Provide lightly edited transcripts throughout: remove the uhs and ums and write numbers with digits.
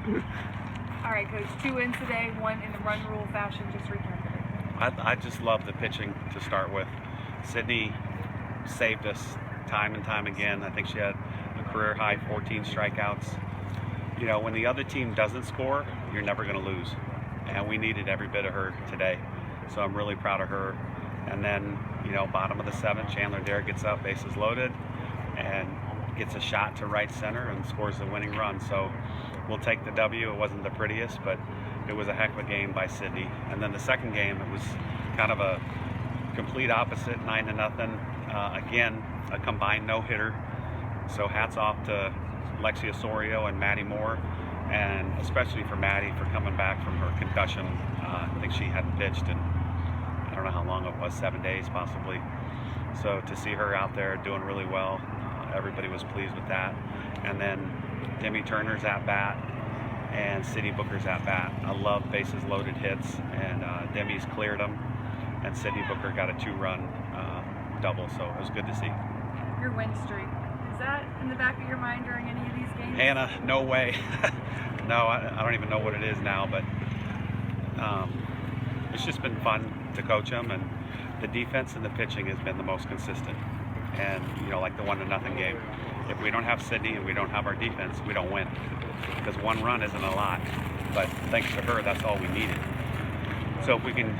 All right, Coach, 2 wins today, 1 in the run rule fashion. Just recap it. I just love the pitching to start with. Sydney saved us time and time again. I think she had a career high 14 strikeouts. You know, when the other team doesn't score, you're never going to lose. And we needed every bit of her today. So I'm really proud of her. And then, you know, bottom of the 7th, Chandler Dare gets up, bases loaded, and gets a shot to right center and scores the winning run. So we'll take the W. It wasn't the prettiest, but it was a heck of a game by Sydney. And then the second game, it was kind of a complete opposite, 9-0. Again, a combined no-hitter. So hats off to Lexi Osorio and Maddie Moore, and especially for Maddie for coming back from her concussion. I think she hadn't pitched in, I don't know how long it was, 7 days possibly. So to see her out there doing really well, everybody was pleased with that. And then Demi Turner's at bat and Sydney Booker's at bat. I love bases loaded hits, and Demi's cleared them, and Sydney Booker got a 2-run double, so it was good to see. Your win streak, is that in the back of your mind during any of these games? Hannah, no way. No, I don't even know what it is now, but it's just been fun to coach them, and the defense and the pitching has been the most consistent. And, you know, like the 1-0 game, if we don't have Sydney and we don't have our defense, we don't win. Because 1 run isn't a lot, but thanks to her, that's all we needed. So if we can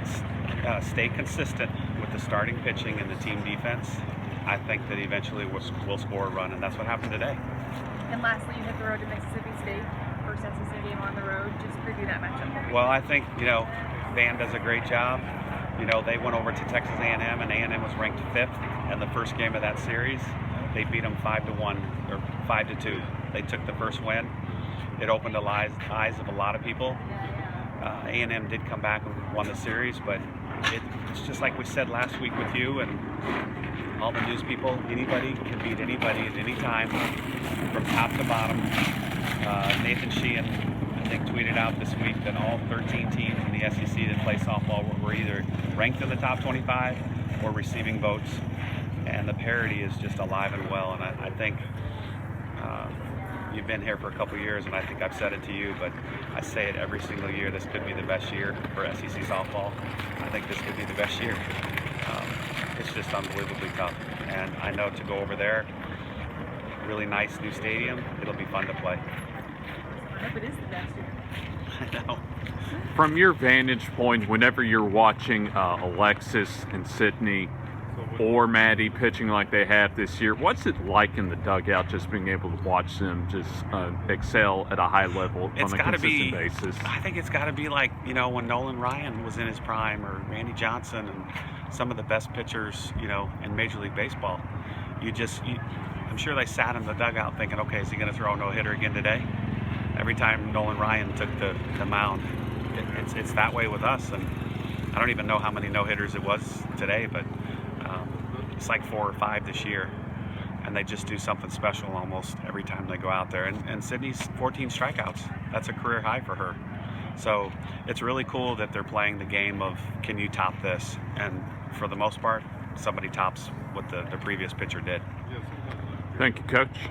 stay consistent with the starting pitching and the team defense, I think that eventually we'll score a run, and that's what happened today. And lastly, you hit the road to Mississippi State, first SEC game on the road. Just preview that matchup. Well, I think, you know, Van does a great job. You know, they went over to Texas A&M, and A&M was ranked 5th in the first game of that series. They beat them 5-1 or 5-2. They took the first win. It opened the eyes of a lot of people. A&M did come back and won the series, but it's just like we said last week with you and all the news people. Anybody can beat anybody at any time, from top to bottom. Nathan Sheehan, I think, tweeted out this week that all 13 teams in the SEC that play softball were either ranked in the top 25 or receiving votes. And the parity is just alive and well. And I think you've been here for a couple years, and I think I've said it to you, but I say it every single year. This could be the best year for SEC softball. I think this could be the best year. It's just unbelievably tough. And I know to go over there, really nice new stadium, it'll be fun to play. I hope it is the best year. I know. From your vantage point, whenever you're watching Alexis and Sydney or Maddie pitching like they have this year, what's it like in the dugout, just being able to watch them just excel at a high level on a consistent basis? I think it's got to be like, you know, when Nolan Ryan was in his prime, or Randy Johnson, and some of the best pitchers, you know, in Major League Baseball. I'm sure they sat in the dugout thinking, okay, is he going to throw a no-hitter again today? Every time Nolan Ryan took the mound, it's that way with us. And I don't even know how many no-hitters it was today, but it's like 4 or 5 this year, and they just do something special almost every time they go out there. And Sydney's 14 strikeouts. That's a career high for her. So it's really cool that they're playing the game of, can you top this? And for the most part, somebody tops what the previous pitcher did. Thank you, Coach.